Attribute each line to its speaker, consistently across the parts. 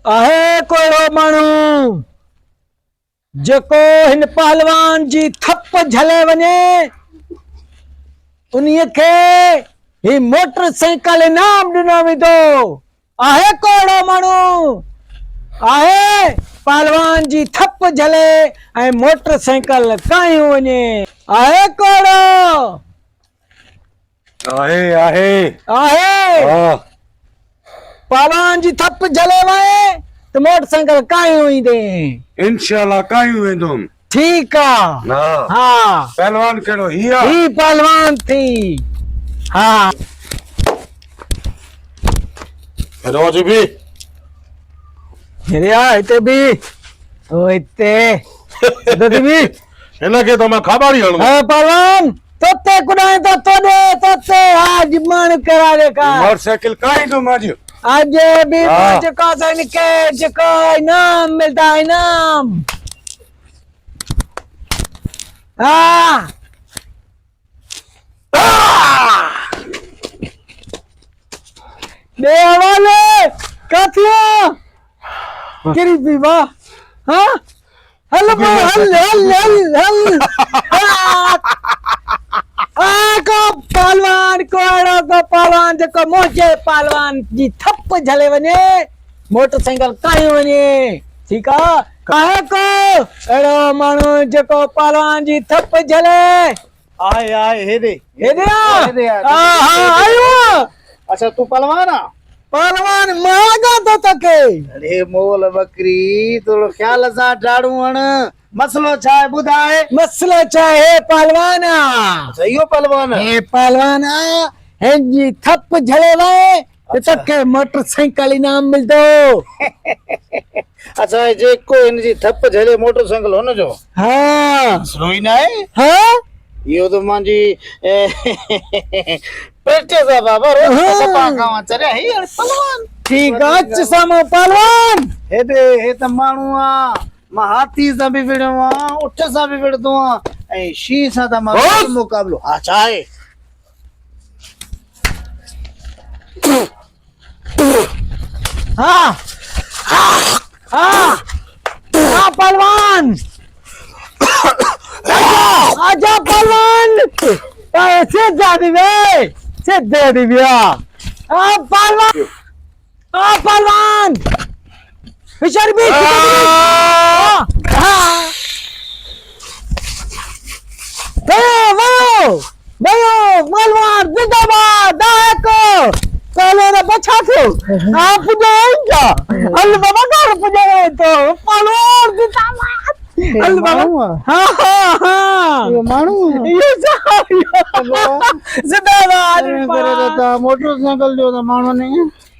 Speaker 1: आहे कोड़ो माण्हू जेको हिन पहलवान जी थप झले वञे उन्हीअ खे ही मोटरसाइकिल इनाम ॾिनो वेंदो। आहे कोड़ो माण्हू आहे पहलवान जी थप झले ऐं मोटरसाइकिल कायूं वञे। आहे कोड़ो
Speaker 2: आहे आहे
Speaker 1: आहे पहलवान जी थप झले वए तो मोटरसाइकिल कायूं ईंदे।
Speaker 2: इंशाल्लाह कायूं वेंदुमि।
Speaker 1: ठीक आ। हाँ
Speaker 2: पहलवान कहिड़ो हीअ
Speaker 1: ही पहलवान थी। हाँ
Speaker 2: रोज बि
Speaker 1: हिरिया हिते भी ओ हिते हिते भी
Speaker 2: हिनखे त मां खाबाड़ी हणूं।
Speaker 1: हाँ पहलवान तोते कुडाए तो तोते आज मन करा देखा
Speaker 2: मोटरसाइकिल काईंदुमि अॼु।
Speaker 1: आज भी जेको साइन के जेको इनाम मिलता है इनाम। हाँ देवाले कथिया किरी पीवा। हाँ हल हल हल हल को पहलवान कोड़ो को पहलवान जेको मोचे पहलवान जी थप झले वने मोटरसाइकिल काई वने। ठीक आ काहे को एड़ो माण्हू जेको पहलवान जी थप झले
Speaker 3: आए हेदे
Speaker 1: हेदे हां आयो।
Speaker 3: अच्छा तू पहलवान आ?
Speaker 1: पहलवान मांगा तो तके
Speaker 3: अरे मोल बकरी थोड़ो ख्याल सां ठाड़ू हण। मसलो छा है बुधाए?
Speaker 1: मसलो छा है पहलवाना
Speaker 3: सही हो पहलवान
Speaker 1: हे पहलवाना हे जी थप झले वे तो तके मोटरसाइकिल इनाम मिलदो।
Speaker 3: अच्छा जेको इन जी थप झले मोटरसाइकिल हुन जो
Speaker 1: हां
Speaker 3: मसलो ही ना है।
Speaker 1: हां
Speaker 3: यो तो मांजी पेटे सा बाबा रोज सपा खावा चरे ही पहलवान।
Speaker 1: ठीक अच सामो पहलवान
Speaker 3: हेदे हे त माण्हू आ मां हाथी सां बि विड़ो आ उठ सां बि विड़दो आ ऐं शींह सां त मां मुकाबलो। हा छा आहे?
Speaker 1: हाँ हाँ हाँ पहलवान आजा पहलवान सीधा दिवे सीधे दिव्या। पहलवान पहलवान विचार भी पहलवान जिंदाबाद दायको पहले ना बचा थो आप जाएगा अल्लाह बाबा घर पुजाए तो पहलवान जिंदाबाद अल्लाह बाबा। हाँ हाँ हाँ
Speaker 3: ये माण्हू
Speaker 1: ये जिंदाबाद
Speaker 3: करे मोटरसाइकिल जो त माण्हू ने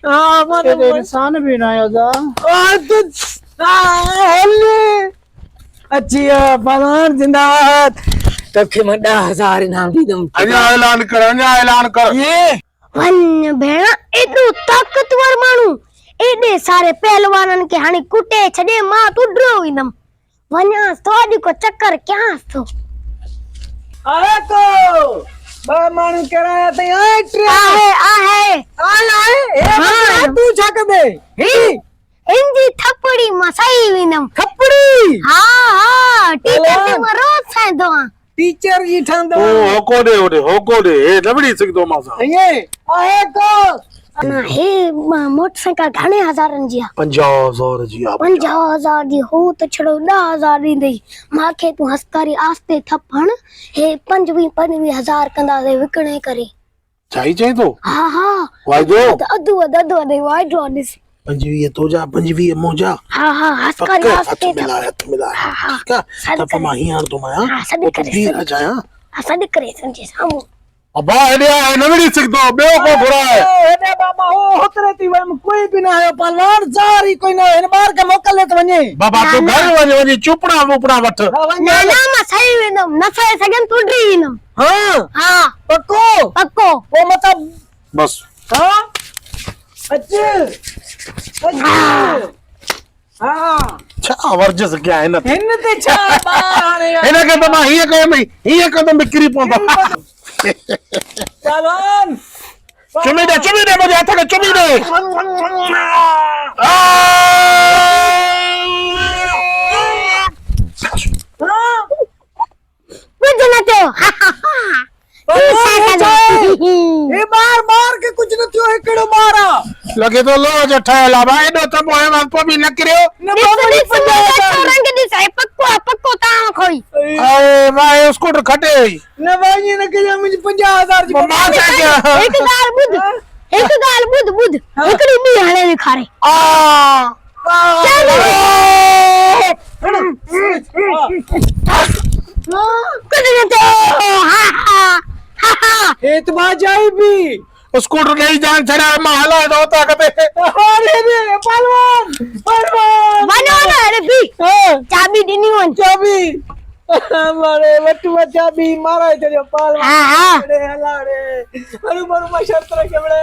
Speaker 1: हाँ
Speaker 3: तेरे इंसान भी ना आया
Speaker 1: अच्छी पहलवान जिंदाबाद तबके मैं 10,000 इनाम दी दूं।
Speaker 2: अञा ऐलान कर
Speaker 1: ये
Speaker 4: वन भेण एॾो ताक़तवर माण्हू एॾे सारे पहलवाननि खे हाणे कुटे छॾे मां तुडरो ईंदमि वञांसि थो अॼु को चक्कर कयांसि थो।
Speaker 1: आहे को बा माण्हू कराया ते
Speaker 4: आहे आहे
Speaker 1: आहे तू छा कंदे ही
Speaker 4: इंजी थपड़ी मां सही वेंदमि।
Speaker 1: थपड़ी
Speaker 4: हा हा टीचर खे मां रोज़ ठाहींदो आहियां।
Speaker 1: टीचर जी ठंदो
Speaker 2: ओ होको दे हे नबड़ी सिखदो मासा।
Speaker 1: ये आहे को
Speaker 4: ना हे मोटरसाइकिल घणे हज़ारनि जी आहे?
Speaker 2: 50,000 जी आ।
Speaker 4: 50,000 जी हो त छड़ो 10,000 ॾींदई मांखे तूं हस्कारी आस्ते थप हण हे 25,000 कंदासीं विकणे करे।
Speaker 2: चाही चाही तो
Speaker 4: हा हा
Speaker 2: वाइदो
Speaker 4: अधु अधु वाइदो ॾिस
Speaker 2: 25 तोजा 25 मोजा।
Speaker 4: हा हा हस्कारी आस्ते
Speaker 2: हथ मिला
Speaker 4: हा हा
Speaker 2: ठीक है तब मां ही हां तो माया
Speaker 4: हा सॾु करे
Speaker 2: पीर जाया
Speaker 4: हा सॾु करे संजे साम्हूं
Speaker 2: अबा हेॾे नबड़ी सिखदो ॿियो को घुराए
Speaker 1: हेॾे बाबा हो होतरे थी वम कोई भी ना है पहलवान जारी कोई ना इन बार के मोकल ले तो वने
Speaker 2: बाबा तू घर वञी चुपड़ा वुपड़ा वठ।
Speaker 4: ना ना मां सही वेंदमि न सही सघनि तू डी वेंदमि।
Speaker 1: हाँ
Speaker 4: हा
Speaker 1: पक्को
Speaker 4: पक्को
Speaker 1: वो मतलब
Speaker 2: बस
Speaker 1: हाँ अच्छा हाँ
Speaker 2: छा वर्जिश क्या है न
Speaker 1: हिन ते छा बाणे
Speaker 2: हिनखे त मां हीअं कयो भई हीअं कदम बिकिरी पवंदा।
Speaker 1: पहलवान
Speaker 2: चुमी दे मुंहिंजे हथ खे चुमी दे। लगे तो लो जो ठहला भाई दो तो मोए वक्त पर भी न करियो
Speaker 4: छोरन के दिस है पक्को ता खोई
Speaker 2: अरे भाई स्कूटर खटे
Speaker 1: न भाई ने के मुझे 50,000 जी
Speaker 2: मां से क्या
Speaker 4: एक गाल बुध एकड़ी भी हले दिखारे
Speaker 2: आ
Speaker 4: कुछ नहीं तो हा
Speaker 1: एतबा जाई भी
Speaker 2: स्कूटर नहीं जान छड़ा महला होता कते
Speaker 1: अरे रे पहलवान
Speaker 4: बनो ना रे भी चाबी दीनी वन
Speaker 1: चाबी हमारे बट्टू चाबी मारा है तेरे पहलवान
Speaker 4: हाँ
Speaker 1: अरे हला रे अरे मरु शर्त रखे बड़े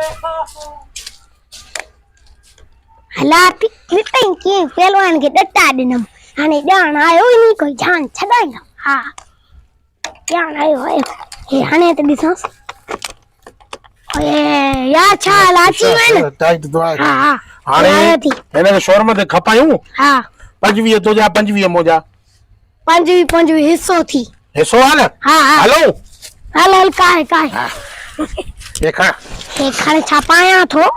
Speaker 4: हलाती लिटन की पहलवान के डट्टा दिनम हाने जान आयो नहीं कोई जान छदाई हां जान आयो है ये हाने ते दिसस ओए या छा लाची में
Speaker 2: टाइट तो है
Speaker 4: हां
Speaker 2: हाणे मैंने शोर में खपायूं
Speaker 4: हां
Speaker 2: 25 तो जा 25 मोजा
Speaker 4: पंजवी हिस्सो थी
Speaker 2: हिस्सो हाल
Speaker 4: हां
Speaker 2: हेलो
Speaker 4: हल काय
Speaker 2: देखा
Speaker 4: ये खाने छापाया थो